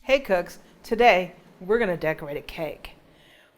Hey cooks, today we're going to decorate a cake.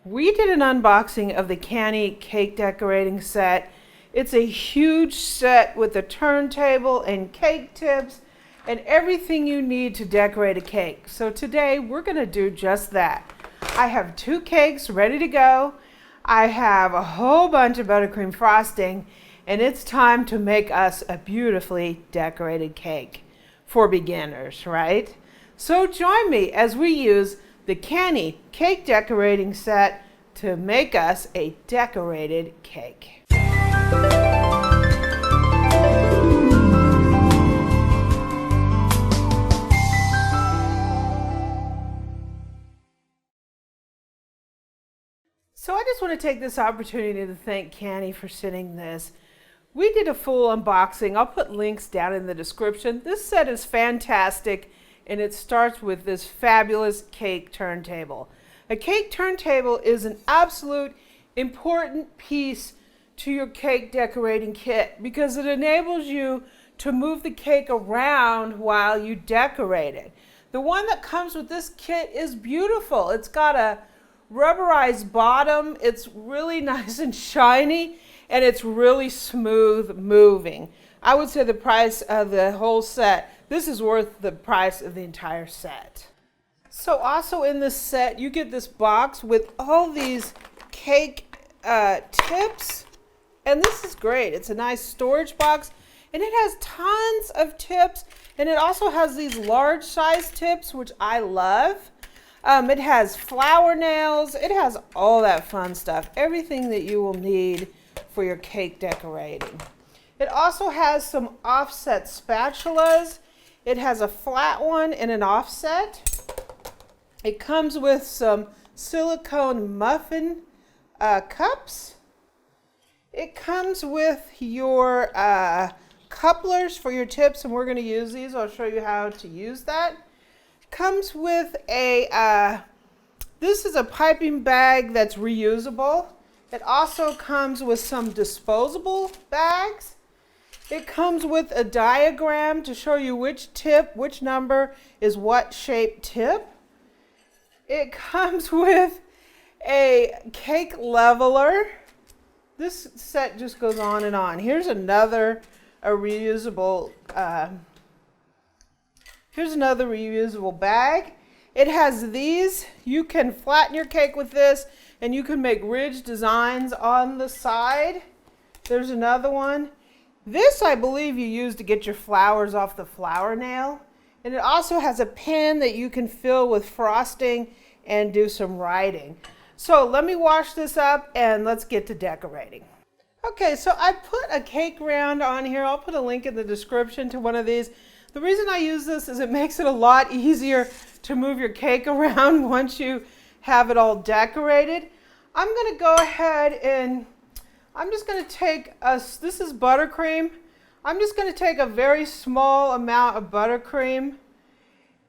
We did an unboxing of the Cani Cake Decorating Set. It's a huge set with a turntable and cake tips and everything you need to decorate a cake. So today we're going to do just that. I have 2 cakes ready to go. I have a whole bunch of buttercream frosting, and it's time to make us a beautifully decorated cake for beginners, right? So join me as we use the Cani Cake Decorating Set to make us a decorated cake. So I just want to take this opportunity to thank Cani for sending this. We did a full unboxing. I'll put links down in the description. This set is fantastic, and it starts with this fabulous cake turntable. A cake turntable is an absolute important piece to your cake decorating kit because it enables you to move the cake around while you decorate it. The one that comes with this kit is beautiful. It's got a rubberized bottom. It's really nice and shiny, and it's really smooth moving. I would say the price of the whole set, this is worth the price of the entire set. So also in this set, you get this box with all these cake tips, and this is great. It's a nice storage box, and it has tons of tips, and it also has these large size tips, which I love. It has flower nails. It has all that fun stuff, everything that you will need for your cake decorating. It also has some offset spatulas. It has a flat one and an offset. It comes with some silicone muffin cups. It comes with your couplers for your tips, and we're going to use these. I'll show you how to use that. Comes with a, this is a piping bag that's reusable. It also comes with some disposable bags. It comes with a diagram to show you which tip, which number is what shaped tip. It comes with a cake leveler. This set just goes on and on. Here's another reusable bag. It has these. You can flatten your cake with this, and you can make ridge designs on the side. There's another one. This, I believe, you use to get your flowers off the flower nail. And it also has a pen that you can fill with frosting and do some writing. So let me wash this up and let's get to decorating. Okay, so I put a cake round on here. I'll put a link in the description to one of these. The reason I use this is it makes it a lot easier to move your cake around once you have it all decorated. I'm going to go ahead and I'm just going to take this is buttercream. I'm just going to take a very small amount of buttercream,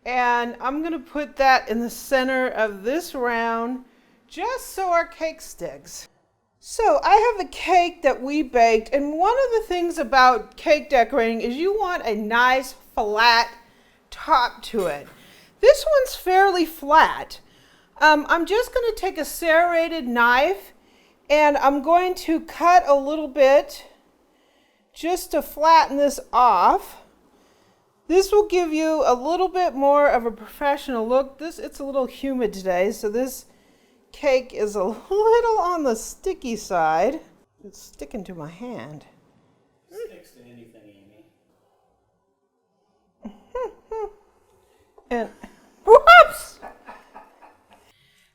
and I'm going to put that in the center of this round just so our cake sticks. So I have a cake that we baked, and one of the things about cake decorating is you want a nice flat top to it. This one's fairly flat. I'm just going to take a serrated knife, and I'm going to cut a little bit just to flatten this off. This will give you a little bit more of a professional look. It's a little humid today, so this cake is a little on the sticky side. It's sticking to my hand. It sticks to anything, Amy. And whoops!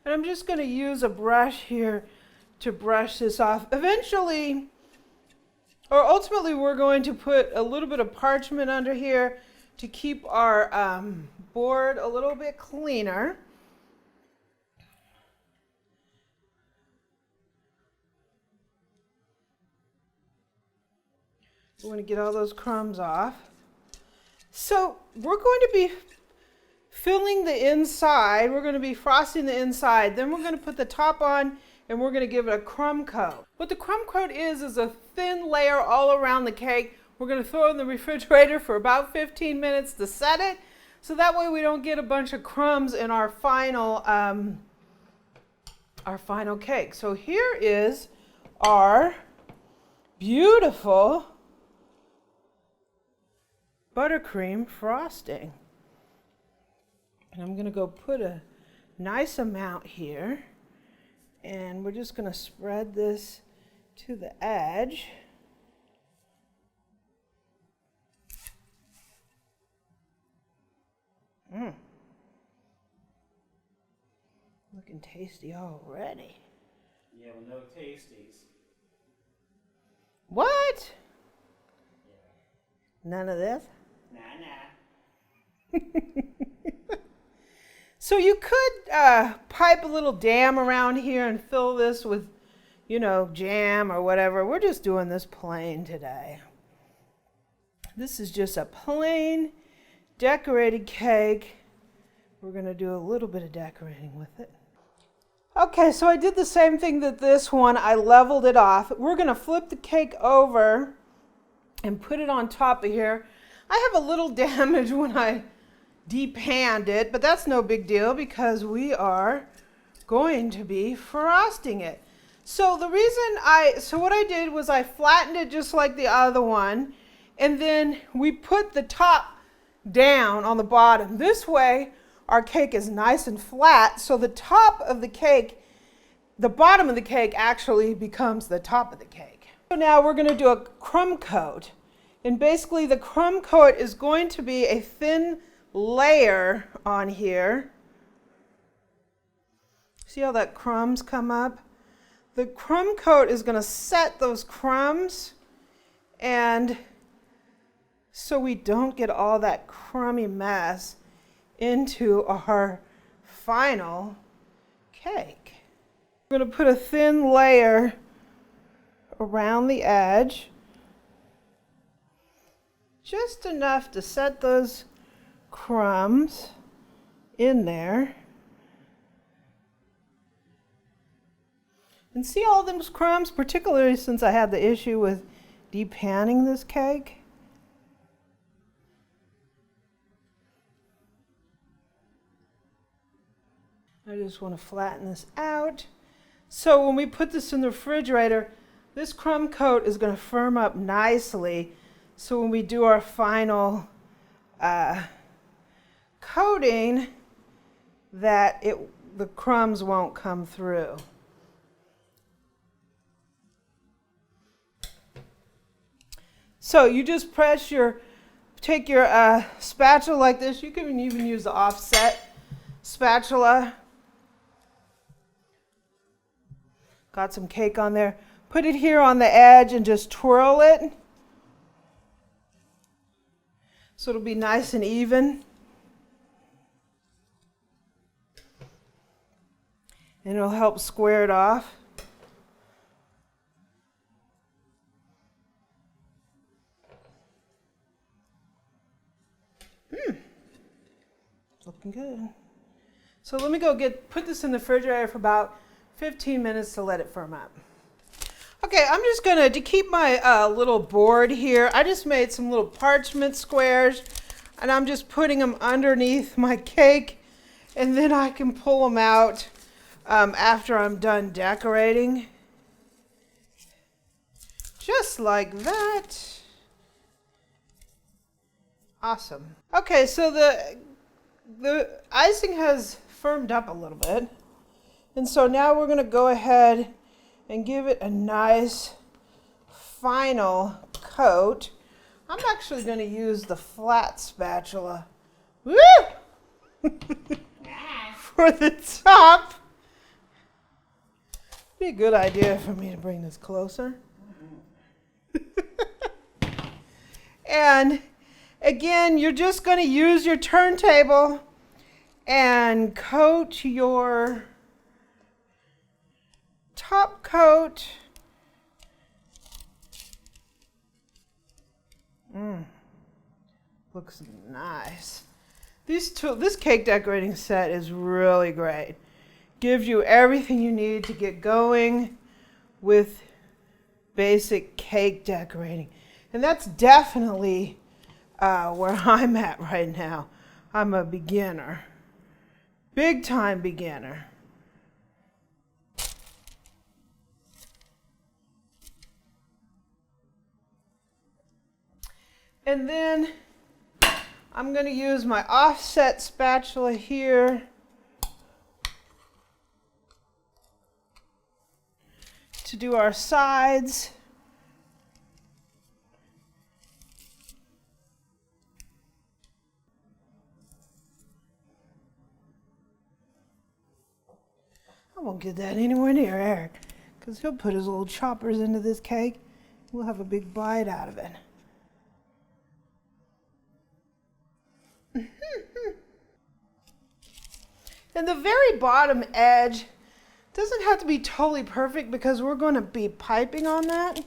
And I'm just going to use a brush here to brush this off. Eventually, or ultimately, we're going to put a little bit of parchment under here to keep our board a little bit cleaner. We want to get all those crumbs off. So we're going to be filling the inside. We're going to be frosting the inside. Then we're going to put the top on, and we're going to give it a crumb coat. What the crumb coat is a thin layer all around the cake. We're going to throw it in the refrigerator for about 15 minutes to set it. So that way we don't get a bunch of crumbs in our final cake. So here is our beautiful buttercream frosting. And I'm going to go put a nice amount here. And we're just going to spread this to the edge. Looking tasty already. Yeah, well, no tasties. What? Yeah. None of this? Nah. So you could pipe a little dam around here and fill this with, you know, jam or whatever. We're just doing this plain today. This is just a plain decorated cake. We're going to do a little bit of decorating with it. Okay, so I did the same thing that this one. I leveled it off. We're going to flip the cake over and put it on top of here. I have a little damage when I de-panned it, but that's no big deal because we are going to be frosting it. So what I did was I flattened it just like the other one, and then we put the top down on the bottom. This way our cake is nice and flat, so the top of the cake, the bottom of the cake actually becomes the top of the cake. So now we're going to do a crumb coat, and basically the crumb coat is going to be a thin layer on here. See how that crumbs come up? The crumb coat is going to set those crumbs, and so we don't get all that crummy mess into our final cake. We're going to put a thin layer around the edge, just enough to set those crumbs in there. And see all those crumbs, particularly since I had the issue with de-panning this cake? I just want to flatten this out. So when we put this in the refrigerator, this crumb coat is going to firm up nicely. So when we do our final coating, that the crumbs won't come through. So you just take your spatula like this. You can even use the offset spatula. Got some cake on there. Put it here on the edge and just twirl it, so it'll be nice and even. And it'll help square it off. It's looking good. So let me go put this in the refrigerator for about 15 minutes to let it firm up. Okay, I'm just gonna, to keep my little board here, I just made some little parchment squares, and I'm just putting them underneath my cake, and then I can pull them out after I'm done decorating. Just like that. Awesome. Okay, so the icing has firmed up a little bit. And so now we're going to go ahead and give it a nice final coat. I'm actually going to use the flat spatula. Woo! For the top. Be a good idea for me to bring this closer. And again, you're just going to use your turntable and coat your top coat. Looks nice. This cake decorating set is really great. Gives you everything you need to get going with basic cake decorating. And that's definitely where I'm at right now. I'm a beginner. Big time beginner. And then I'm going to use my offset spatula here to do our sides. I won't get that anywhere near Eric, because he'll put his little choppers into this cake. We'll have a big bite out of it. And the very bottom edge doesn't have to be totally perfect because we're going to be piping on that.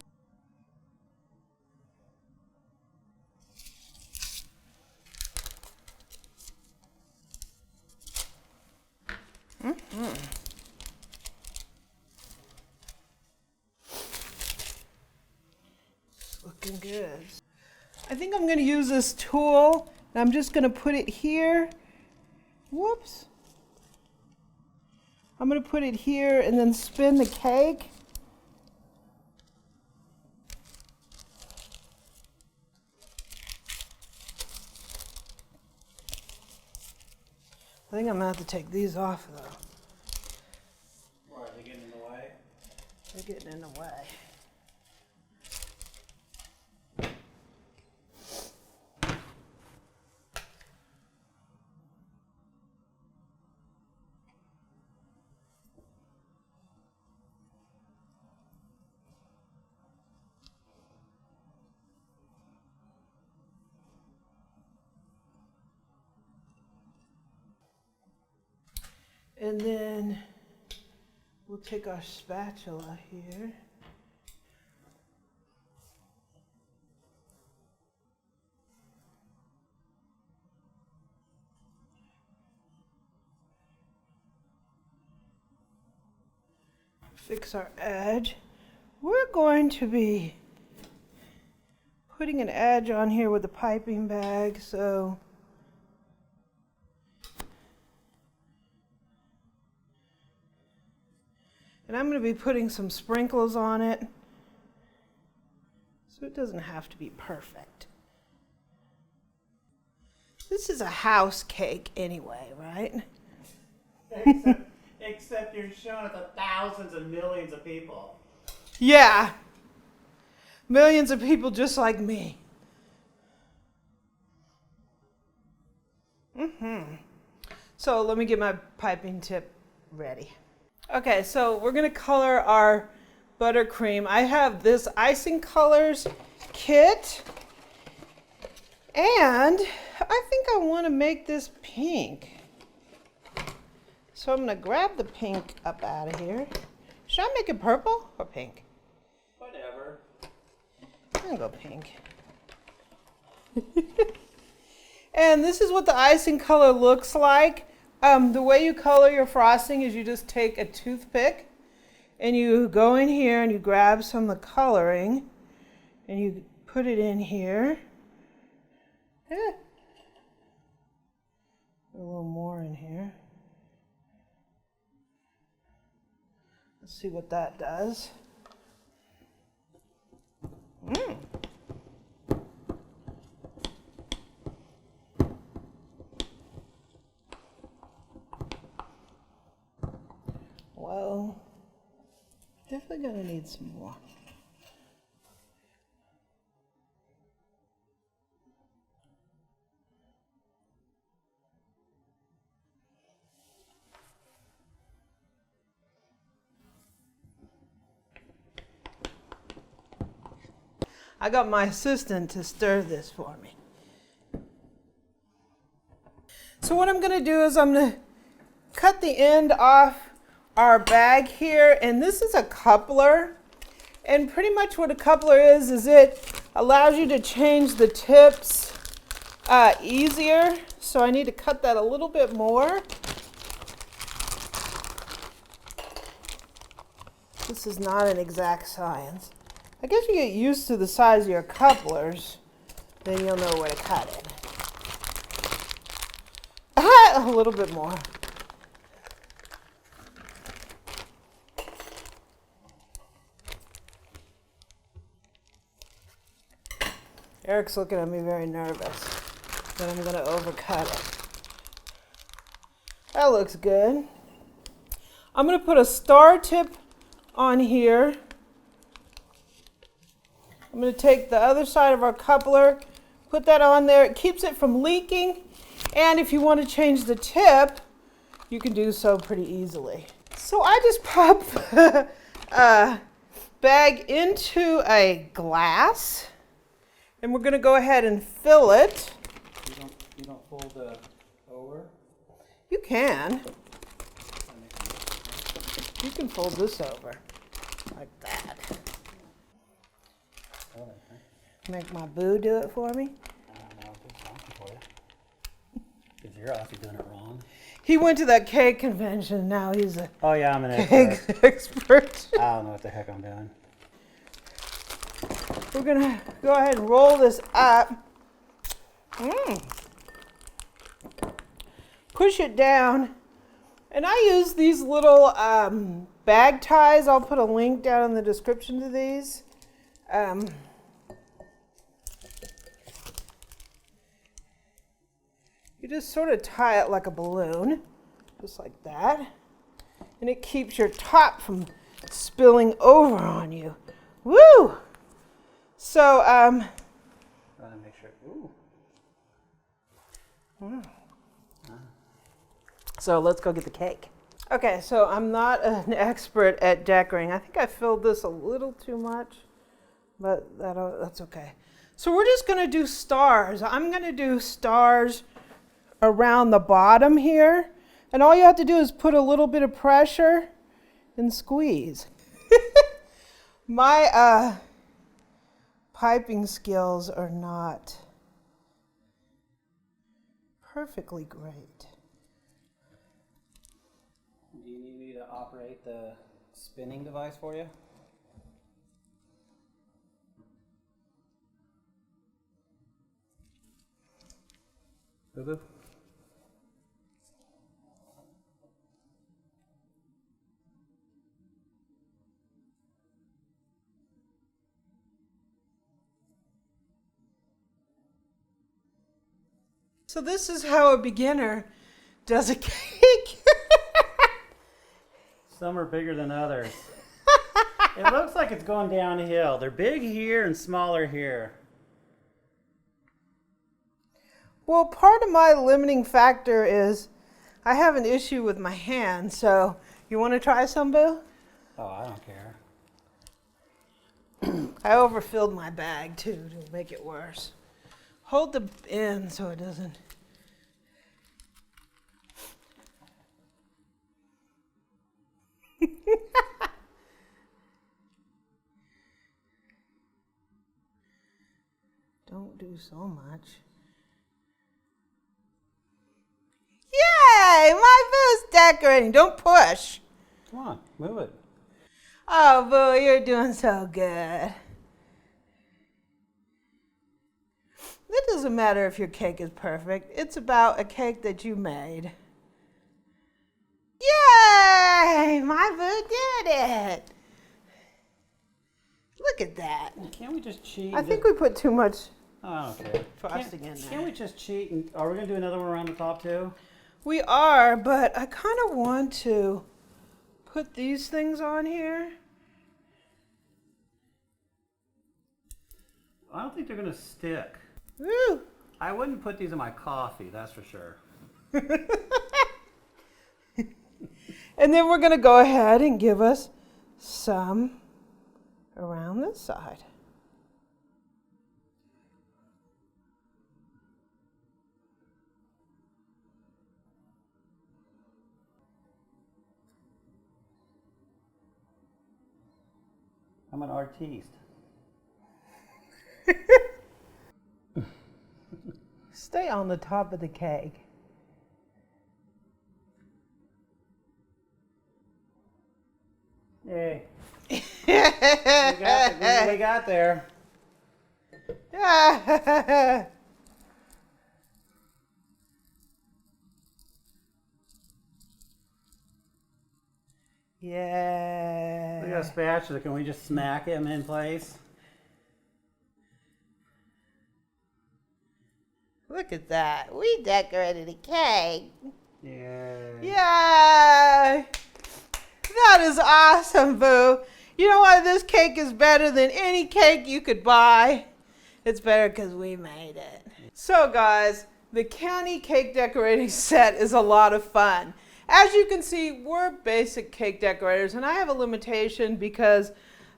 It's looking good. I think I'm going to use this tool, and I'm just going to put it here. Whoops. I'm going to put it here and then spin the cake. I think I'm going to have to take these off though. Why, are they getting in the way? They're getting in the way. And then we'll take our spatula here. Fix our edge. We're going to be putting an edge on here with the piping bag, so and I'm going to be putting some sprinkles on it, so it doesn't have to be perfect. This is a house cake anyway, right? Except you're showing it to thousands and millions of people. Yeah. Millions of people just like me. So let me get my piping tip ready. Okay, so we're going to color our buttercream. I have this Icing Colors kit, and I think I want to make this pink. So I'm going to grab the pink up out of here. Should I make it purple or pink? Whatever. I'm going to go pink. And this is what the icing color looks like. The way you color your frosting is you just take a toothpick and you go in here and you grab some of the coloring and you put it in here. A little more in here. Let's see what that does. Well, definitely gonna need some more. I got my assistant to stir this for me. So what I'm gonna do is I'm gonna cut the end off our bag here, and this is a coupler, and pretty much what a coupler is it allows you to change the tips easier, so I need to cut that a little bit more. This is not an exact science. I guess you get used to the size of your couplers, then you'll know where to cut it. A little bit more. Eric's looking at me very nervous that I'm going to overcut it. That looks good. I'm going to put a star tip on here. I'm going to take the other side of our coupler, put that on there. It keeps it from leaking. And if you want to change the tip, you can do so pretty easily. So I just pop a bag into a glass. And we're going to go ahead and fill it. You don't fold over? You can. You can fold this over like that. Make my boo do it for me. I don't know if it's wrong for you. Because you're obviously doing it wrong. He went to that cake convention. Now he's a Oh yeah, I'm an cake expert. expert. I don't know what the heck I'm doing. We're going to go ahead and roll this up. Push it down. And I use these little bag ties. I'll put a link down in the description to these. You just sort of tie it like a balloon, just like that. And it keeps your top from spilling over on you. Woo! So, I want to make sure. Ooh. So let's go get the cake. Okay, so I'm not an expert at decorating. I think I filled this a little too much, but that's okay. So we're just gonna do stars. I'm gonna do stars around the bottom here. And all you have to do is put a little bit of pressure and squeeze. My piping skills are not perfectly great. Do you need me to operate the spinning device for you? Boo-boo? So this is how a beginner does a cake. Some are bigger than others. It looks like it's going downhill. They're big here and smaller here. Well, part of my limiting factor is I have an issue with my hand. So you want to try some, Boo? Oh, I don't care. I overfilled my bag too to make it worse. Hold the end so it doesn't. Don't do so much. Yay! My Boo's decorating. Don't push. Come on, move it. Oh, Boo, you're doing so good. It doesn't matter if your cake is perfect. It's about a cake that you made. Yay! My Boo did it. Look at that. Can't we just cheat? I think we put too much Oh, I don't care. frosting in there. Can't we just cheat? And, are we going to do another one around the top too? We are, but I kind of want to put these things on here. I don't think they're going to stick. Woo! I wouldn't put these in my coffee, that's for sure. And then we're going to go ahead and give us some around this side. I'm an artiste. Stay on the top of the cake. Yay. we got there. Yeah. We got a spatula. Can we just smack him in place? Look at that. We decorated a cake. Yeah. Yay! That is awesome, Boo. You know why this cake is better than any cake you could buy? It's better because we made it. So guys, the Cani Cake Decorating Set is a lot of fun. As you can see, we're basic cake decorators, and I have a limitation because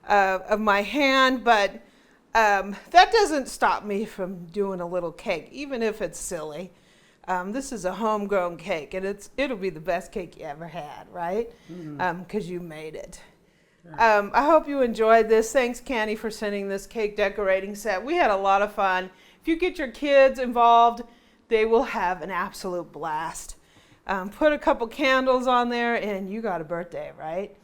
of my hand, but that doesn't stop me from doing a little cake, even if it's silly. This is a homegrown cake, and it'll be the best cake you ever had, right? Because you made it. I hope you enjoyed this. Thanks, Cani, for sending this cake decorating set. We had a lot of fun. If you get your kids involved, they will have an absolute blast. Put a couple candles on there, and you got a birthday, right?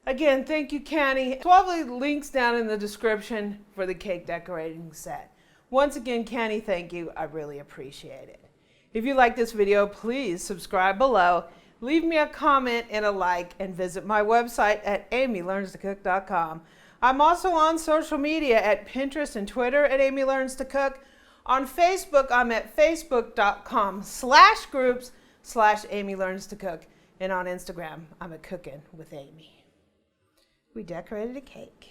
Again, thank you, Cani. So I'll leave links down in the description for the cake decorating set. Once again, Cani, thank you. I really appreciate it. If you like this video, please subscribe below. Leave me a comment and a like, and visit my website at amylearnstocook.com. I'm also on social media at Pinterest and Twitter at Amy Learns to Cook. On Facebook, I'm at facebook.com/groups/Amy Learns to Cook. And on Instagram, I'm at Cooking with Amy. We decorated a cake.